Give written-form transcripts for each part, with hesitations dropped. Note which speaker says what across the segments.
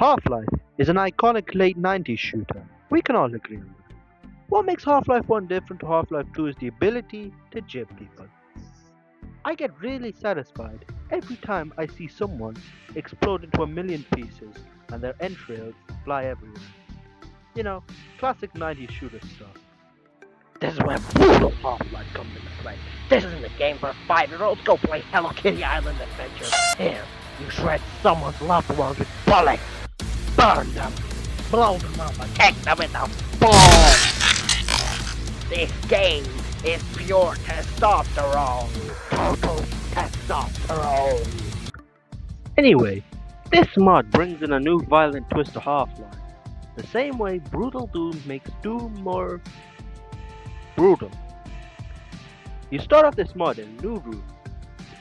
Speaker 1: Half-Life is an iconic late 90s shooter. We can all agree on that. What makes Half-Life 1 different to Half-Life 2 is the ability to jib people. I get really satisfied every time I see someone explode into a million pieces and their entrails fly everywhere. You know, classic 90s shooter stuff.
Speaker 2: This is where brutal Half-Life comes into play. This isn't a game for 5-year-olds. Go play Hello Kitty Island Adventure. Here, you shred someone's loved ones with bullets. Burn them. Blow them up and kick them in the balls. This game is pure testosterone. Total testosterone.
Speaker 1: Anyway, this mod brings in a new violent twist to Half-Life. The same way Brutal Doom makes Doom more brutal. You start off this mod in a new room.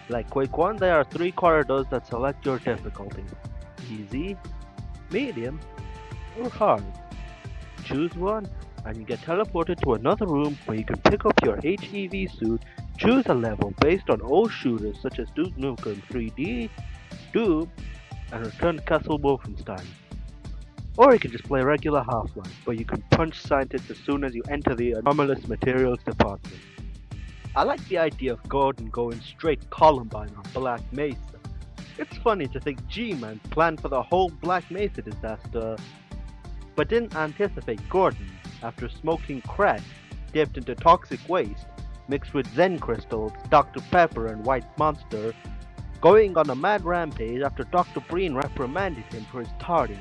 Speaker 1: Like Quake 1, there are 3 corridors that select your difficulty. Easy, medium, or hard. Choose one and you get teleported to another room where you can pick up your HEV suit, choose a level based on old shooters such as Duke Nukem 3D, Doom, and Return to Castle Wolfenstein. Or you can just play regular Half-Life, where you can punch scientists as soon as you enter the anomalous materials department. I like the idea of Gordon going straight Columbine on Black Mesa. It's funny to think G-Man planned for the whole Black Mesa disaster, but didn't anticipate Gordon, after smoking crack dipped into toxic waste, mixed with Zen crystals, Dr. Pepper and White Monster, going on a mad rampage after Dr. Breen reprimanded him for his tardiness.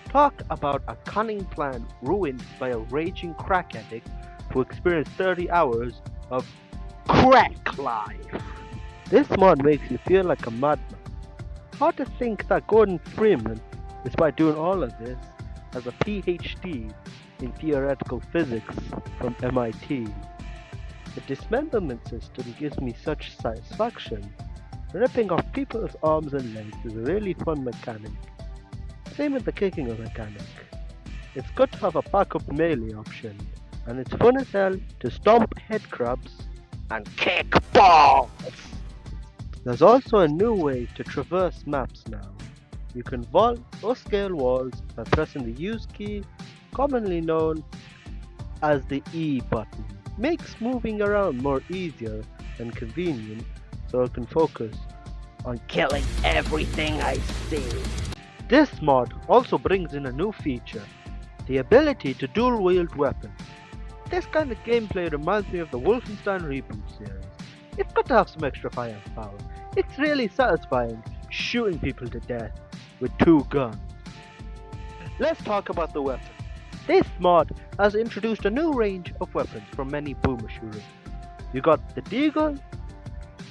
Speaker 1: Talk about a cunning plan ruined by a raging crack addict who experienced 30 hours of crack life. This mod makes you feel like a madman. Hard to think that Gordon Freeman, despite doing all of this, has a PhD in theoretical physics from MIT. The dismemberment system gives me such satisfaction. Ripping off people's arms and legs is a really fun mechanic. Same with the kicking mechanic. It's good to have a backup melee option, and it's fun as hell to stomp headcrabs
Speaker 2: And kick balls.
Speaker 1: There's also a new way to traverse maps now. You can vault or scale walls by pressing the use key, commonly known as the E button. Makes moving around more easier and convenient, so I can focus
Speaker 2: On killing everything I see.
Speaker 1: This mod also brings in a new feature, the ability to dual wield weapons. This kind of gameplay reminds me of the Wolfenstein reboot series. It's good to have some extra firepower. It's really satisfying shooting people to death with 2 guns. Let's talk about the weapons. This mod has introduced a new range of weapons from many boomer shooters. You got the Deagle,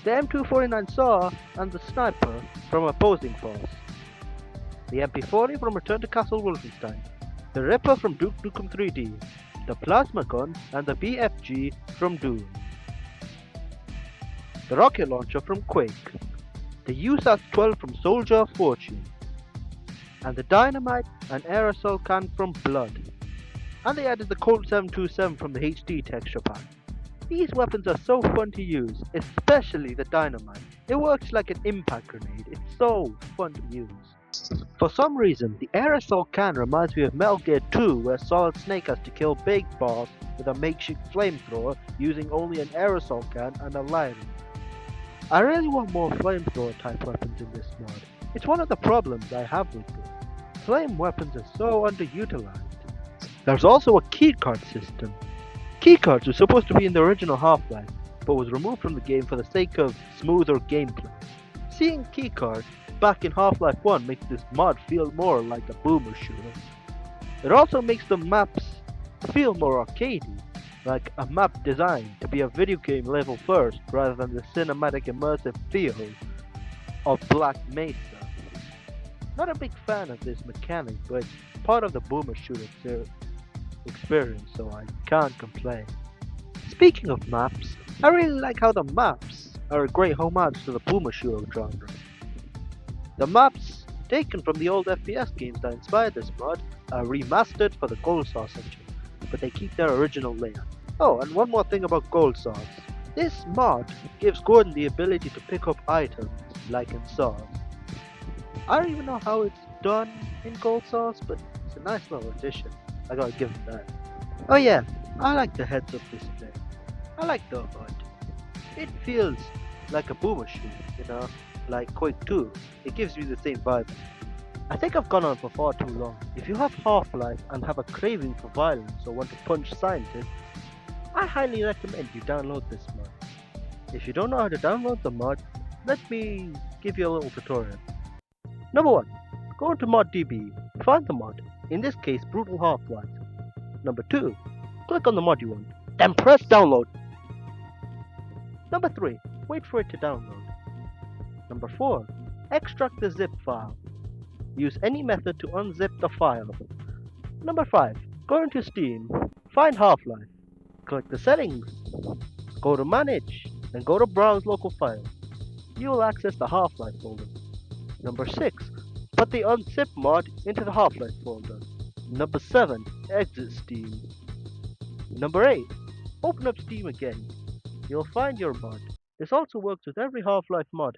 Speaker 1: the M249 Saw, and the Sniper from Opposing Force. The MP40 from Return to Castle Wolfenstein, the Ripper from Duke Nukem 3D, the Plasma Gun and the BFG from Doom, the Rocket Launcher from Quake, the USAS-12 from Soldier of Fortune, and the Dynamite and Aerosol Can from Blood. And they added the Colt 727 from the HD texture pack. These weapons are so fun to use, especially the Dynamite. It works like an impact grenade, it's so fun to use. For some reason, the aerosol can reminds me of Metal Gear 2, where Solid Snake has to kill Big Boss with a makeshift flamethrower using only an aerosol can and a lighter. I really want more flamethrower type weapons in this mod. It's one of the problems I have with it. Flame weapons are so underutilized. There's also a keycard system. Keycards were supposed to be in the original Half-Life, but was removed from the game for the sake of smoother gameplay. Seeing keycards back in Half-Life 1 makes this mod feel more like a boomer shooter. It also makes the maps feel more arcadey, like a map designed to be a video game level first rather than the cinematic immersive feel of Black Mesa. Not a big fan of this mechanic, but it's part of the boomer shooter experience, so I can't complain. Speaking of maps, I really like how the maps are a great homage to the boomer shooter genre. The maps, taken from the old FPS games that inspired this mod, are remastered for the Gold Sauce engine, but they keep their original layout. Oh, and one more thing about Gold Sauce. This mod gives Gordon the ability to pick up items like in Saws. I don't even know how it's done in gold sauce, but it's a nice little addition. I gotta give it that. Oh yeah, I like the heads-up display. I like the HUD. It feels like a boomer shoe, like Quake 2. It gives me the same vibe. I think I've gone on for far too long. If you have Half-Life and have a craving for violence or want to punch scientists, I highly recommend you download this mod. If you don't know how to download the mod, let me give you a little tutorial. Number 1. Go into ModDB, find the mod, in this case Brutal Half-Life. Number 2. Click on the mod you want, then press download. Number 3. Wait for it to download. Number 4. Extract the zip file. Use any method to unzip the file. Number 5. Go into Steam, find Half-Life, click the settings, go to Manage, and go to Browse Local Files. You will access the Half-Life folder. Number 6. Put the unzip mod into the Half-Life folder. Number 7. Exit Steam. Number 8. Open up Steam again. You'll find your mod. This also works with every Half-Life mod.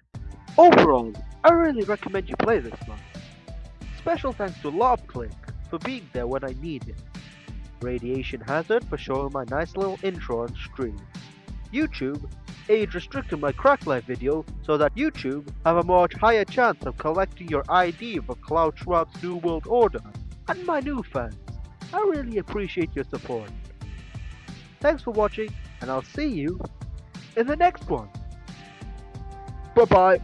Speaker 1: Overall, I really recommend you play this mod. Special thanks to LobClick for being there when I need it. Radiation Hazard for showing my nice little intro on stream. YouTube, age restricted my Crack Life video so that YouTube have a much higher chance of collecting your ID for Klaus Schwab's New World Order. And my new fans, I really appreciate your support. Thanks for watching, and I'll see you in the next one. Bye bye.